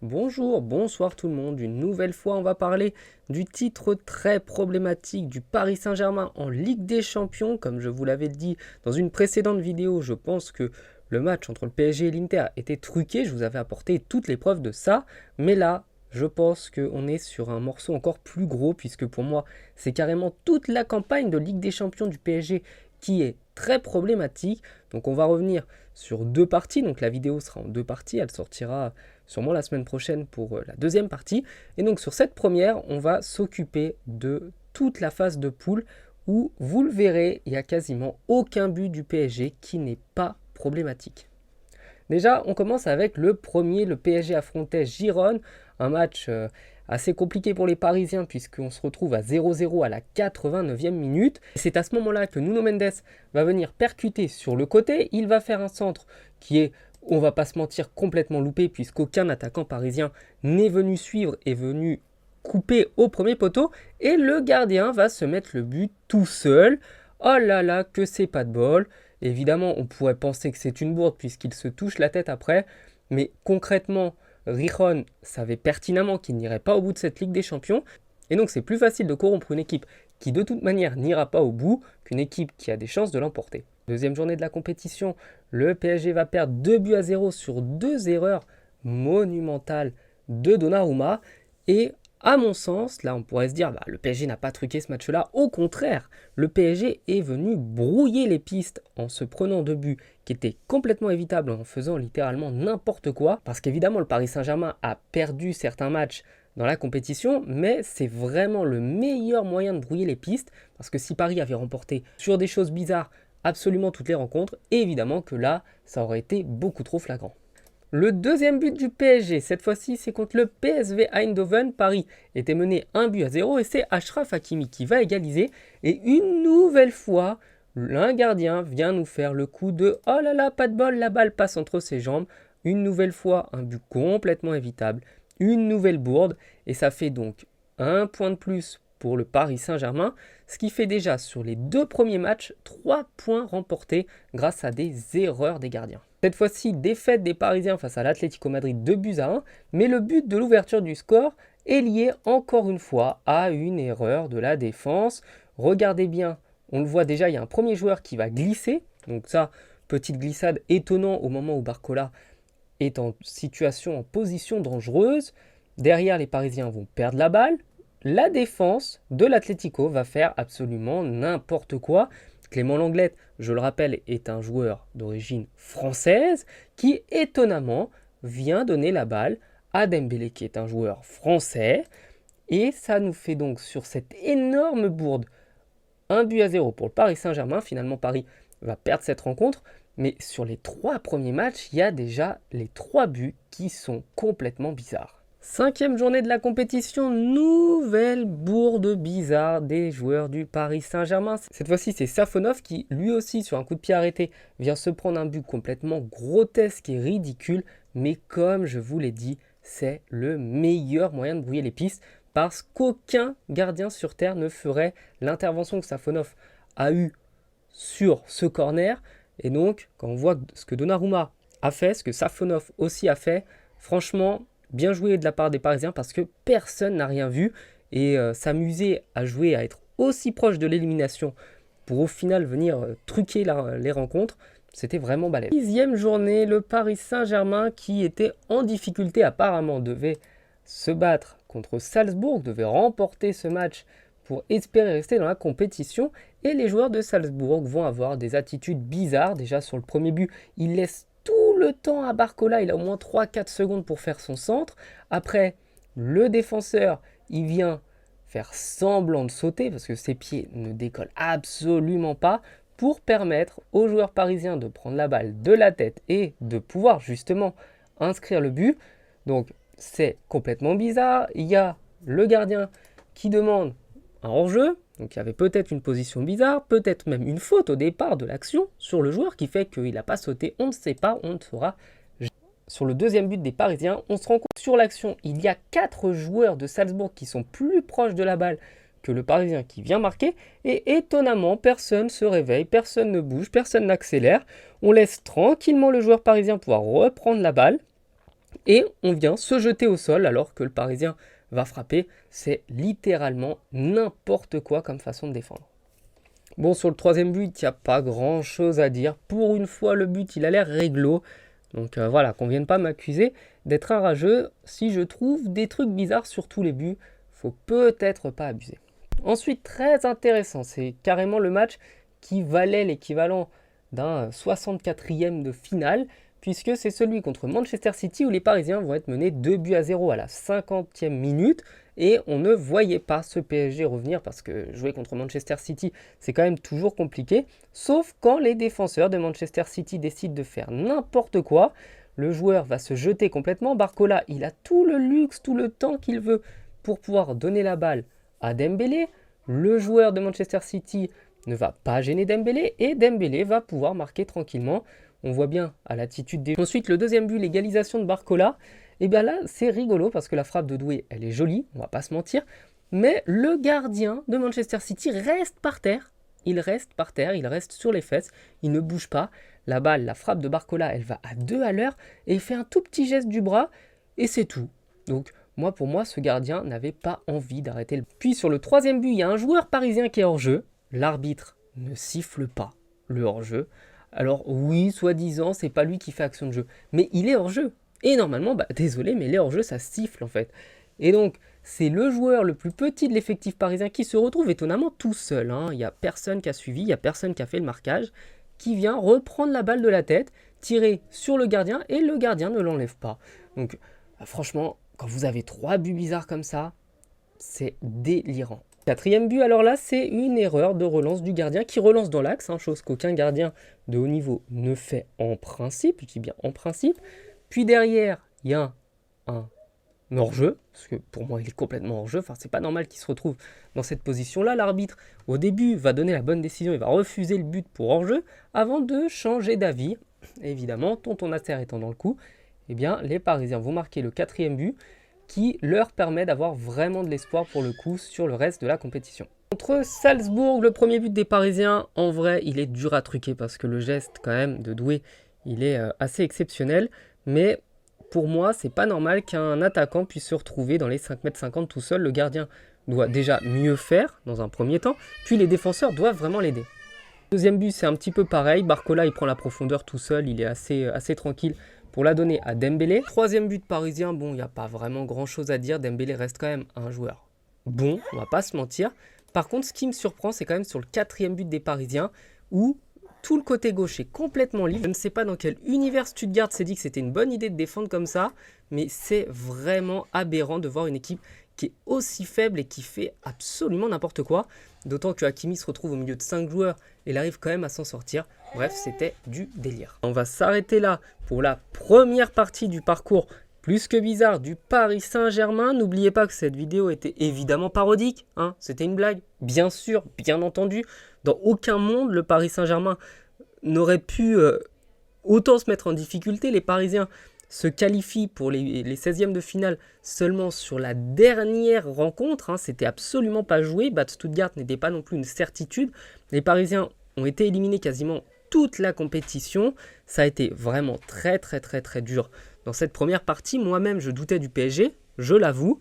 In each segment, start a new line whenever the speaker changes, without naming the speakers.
Bonjour, bonsoir tout le monde. Une nouvelle fois, on va parler du titre très problématique du Paris Saint-Germain en Ligue des Champions. Comme je vous l'avais dit dans une précédente vidéo, je pense que le match entre le PSG et l'Inter était truqué. Je vous avais apporté toutes les preuves de ça. Mais là, je pense qu'on est sur un morceau encore plus gros puisque pour moi, c'est carrément toute la campagne de Ligue des Champions du PSG qui est très problématique. Donc on va revenir sur deux parties. Donc la vidéo sera en deux parties. Elle sortira sûrement la semaine prochaine pour la deuxième partie. Et donc sur cette première, on va s'occuper de toute la phase de poule où, vous le verrez, il n'y a quasiment aucun but du PSG qui n'est pas problématique. Déjà, on commence avec le premier. Le PSG affrontait Girone, un match assez compliqué pour les Parisiens puisqu'on se retrouve à 0-0 à la 89e minute. C'est à ce moment-là que Nuno Mendes va venir percuter sur le côté. Il va faire un centre qui est, on va pas se mentir, complètement loupé puisqu'aucun attaquant parisien n'est venu suivre et venu couper au premier poteau. Et le gardien va se mettre le but tout seul. Oh là là, que c'est pas de bol. Évidemment, on pourrait penser que c'est une bourde puisqu'il se touche la tête après, mais concrètement, Rijon savait pertinemment qu'il n'irait pas au bout de cette Ligue des Champions, et donc c'est plus facile de corrompre une équipe qui de toute manière n'ira pas au bout qu'une équipe qui a des chances de l'emporter. Deuxième journée de la compétition, le PSG va perdre 2-0 sur deux erreurs monumentales de Donnarumma, et à mon sens, là on pourrait se dire, le PSG n'a pas truqué ce match-là. Au contraire, le PSG est venu brouiller les pistes en se prenant deux buts qui étaient complètement évitables en faisant littéralement n'importe quoi. Parce qu'évidemment, le Paris Saint-Germain a perdu certains matchs dans la compétition, mais c'est vraiment le meilleur moyen de brouiller les pistes. Parce que si Paris avait remporté sur des choses bizarres absolument toutes les rencontres, évidemment que là, ça aurait été beaucoup trop flagrant. Le deuxième but du PSG, cette fois-ci, c'est contre le PSV Eindhoven. Paris était mené 1-0 et c'est Achraf Hakimi qui va égaliser. Et une nouvelle fois, un gardien vient nous faire le coup de « Oh là là, pas de bol, la balle passe entre ses jambes ». Une nouvelle fois, un but complètement évitable, une nouvelle bourde. Et ça fait donc un point de plus pour le Paris Saint-Germain, ce qui fait déjà sur les deux premiers matchs 3 points remportés grâce à des erreurs des gardiens. Cette fois-ci, défaite des Parisiens face à l'Atlético Madrid 2-1, mais le but de l'ouverture du score est lié encore une fois à une erreur de la défense. Regardez bien, on le voit déjà, il y a un premier joueur qui va glisser, donc ça, petite glissade étonnant au moment où Barcola est en situation, en position dangereuse. Derrière, les Parisiens vont perdre la balle. La défense de l'Atlético va faire absolument n'importe quoi. Clément Lenglet, je le rappelle, est un joueur d'origine française qui, étonnamment, vient donner la balle à Dembélé, qui est un joueur français. Et ça nous fait donc, sur cette énorme bourde, 1-0 pour le Paris Saint-Germain. Finalement, Paris va perdre cette rencontre. Mais sur les 3 premiers matchs, il y a déjà les 3 buts qui sont complètement bizarres. Cinquième journée de la compétition, nouvelle bourde bizarre des joueurs du Paris Saint-Germain. Cette fois-ci, c'est Safonov qui, lui aussi, sur un coup de pied arrêté, vient se prendre un but complètement grotesque et ridicule. Mais comme je vous l'ai dit, c'est le meilleur moyen de brouiller les pistes parce qu'aucun gardien sur Terre ne ferait l'intervention que Safonov a eue sur ce corner. Et donc, quand on voit ce que Donnarumma a fait, ce que Safonov aussi a fait, franchement, bien joué de la part des Parisiens parce que personne n'a rien vu. Et s'amuser à jouer, à être aussi proche de l'élimination pour au final venir truquer les rencontres, c'était vraiment balèze. Sixième journée, le Paris Saint-Germain qui était en difficulté apparemment devait se battre contre Salzbourg, devait remporter ce match pour espérer rester dans la compétition. Et les joueurs de Salzbourg vont avoir des attitudes bizarres. Déjà sur le premier but, ils laissent tout le temps à Barcola. Il a au moins 3-4 secondes pour faire son centre. Après, le défenseur, il vient faire semblant de sauter parce que ses pieds ne décollent absolument pas pour permettre aux joueurs parisiens de prendre la balle de la tête et de pouvoir justement inscrire le but. Donc c'est complètement bizarre. Il y a le gardien qui demande un hors-jeu, donc il y avait peut-être une position bizarre, peut-être même une faute au départ de l'action sur le joueur qui fait qu'il n'a pas sauté, on ne sait pas, on ne saura jamais. Sur le deuxième but des Parisiens, on se rend compte que sur l'action, il y a 4 joueurs de Salzbourg qui sont plus proches de la balle que le Parisien qui vient marquer, et étonnamment, personne ne se réveille, personne ne bouge, personne n'accélère, on laisse tranquillement le joueur parisien pouvoir reprendre la balle, Et on vient se jeter au sol alors que le Parisien va frapper. C'est littéralement n'importe quoi comme façon de défendre. Bon, sur le troisième but, il n'y a pas grand chose à dire. Pour une fois, le but, il a l'air réglo. Donc voilà, qu'on ne vienne pas m'accuser d'être un rageux. Si je trouve des trucs bizarres sur tous les buts, faut peut-être pas abuser. Ensuite, très intéressant, c'est carrément le match qui valait l'équivalent d'un 64e de finale, puisque c'est celui contre Manchester City où les Parisiens vont être menés 2-0 à la 50e minute. Et on ne voyait pas ce PSG revenir parce que jouer contre Manchester City, c'est quand même toujours compliqué. Sauf quand les défenseurs de Manchester City décident de faire n'importe quoi. Le joueur va se jeter complètement. Barcola, il a tout le luxe, tout le temps qu'il veut pour pouvoir donner la balle à Dembélé. Le joueur de Manchester City ne va pas gêner Dembélé et Dembélé va pouvoir marquer tranquillement. On voit bien à l'attitude des... Ensuite, le deuxième but, l'égalisation de Barcola. Et bien là, c'est rigolo parce que la frappe de Doué, elle est jolie, on va pas se mentir. Mais le gardien de Manchester City reste par terre. Il reste par terre, il reste sur les fesses, il ne bouge pas. La balle, la frappe de Barcola, elle va à 2 à l'heure et il fait un tout petit geste du bras et c'est tout. Donc pour moi, ce gardien n'avait pas envie d'arrêter le... Puis sur le troisième but, il y a un joueur parisien qui est hors jeu. L'arbitre ne siffle pas le hors jeu. Alors oui, soi-disant, c'est pas lui qui fait action de jeu, mais il est hors jeu. Et normalement, désolé, mais les hors-jeu, ça siffle en fait. Et donc, c'est le joueur le plus petit de l'effectif parisien qui se retrouve étonnamment tout seul. Il n'y a personne qui a suivi, il n'y a personne qui a fait le marquage, qui vient reprendre la balle de la tête, tirer sur le gardien, et le gardien ne l'enlève pas. Donc, franchement, quand vous avez 3 buts bizarres comme ça, c'est délirant. Quatrième but, alors là, c'est une erreur de relance du gardien qui relance dans l'axe, chose qu'aucun gardien de haut niveau ne fait en principe, je dis bien en principe. Puis derrière, il y a un hors-jeu, parce que pour moi, il est complètement hors-jeu. Enfin, c'est pas normal qu'il se retrouve dans cette position-là. L'arbitre, au début, va donner la bonne décision, il va refuser le but pour hors-jeu, avant de changer d'avis. Évidemment, tonton Nasser étant dans le coup, eh bien, les Parisiens vont marquer le 4e but, qui leur permet d'avoir vraiment de l'espoir pour le coup sur le reste de la compétition. Contre Salzbourg, le premier but des Parisiens, en vrai, il est dur à truquer, parce que le geste, quand même, de Doué, il est assez exceptionnel. Mais pour moi, c'est pas normal qu'un attaquant puisse se retrouver dans les 5,50 m tout seul. Le gardien doit déjà mieux faire dans un premier temps, puis les défenseurs doivent vraiment l'aider. Deuxième but, c'est un petit peu pareil. Barcola, il prend la profondeur tout seul, il est assez tranquille pour la donner à Dembélé. Troisième but parisien, bon, il n'y a pas vraiment grand chose à dire. Dembélé reste quand même un joueur bon, on va pas se mentir. Par contre, ce qui me surprend, c'est quand même sur le 4e but des Parisiens, où tout le côté gauche est complètement libre. Je ne sais pas dans quel univers Stuttgart s'est dit que c'était une bonne idée de défendre comme ça, mais c'est vraiment aberrant de voir une équipe qui est aussi faible et qui fait absolument n'importe quoi. D'autant que Hakimi se retrouve au milieu de 5 joueurs et il arrive quand même à s'en sortir. Bref, c'était du délire. On va s'arrêter là pour la première partie du parcours plus que bizarre du Paris Saint-Germain. N'oubliez pas que cette vidéo était évidemment parodique, c'était une blague. Bien sûr, bien entendu, dans aucun monde le Paris Saint-Germain n'aurait pu autant se mettre en difficulté. Les Parisiens se qualifient pour les 16e de finale seulement sur la dernière rencontre. C'était absolument pas joué. Battre Stuttgart n'était pas non plus une certitude. Les Parisiens ont été éliminés quasiment toute la compétition. Ça a été vraiment très dur. Dans cette première partie, moi-même, je doutais du PSG, je l'avoue.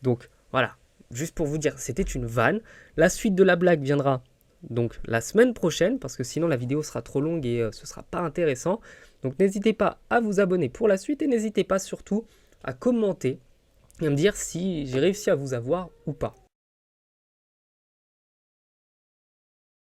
Donc voilà, juste pour vous dire, c'était une vanne. La suite de la blague viendra donc la semaine prochaine, parce que sinon la vidéo sera trop longue et ce sera pas intéressant. Donc n'hésitez pas à vous abonner pour la suite et n'hésitez pas surtout à commenter et à me dire si j'ai réussi à vous avoir ou pas.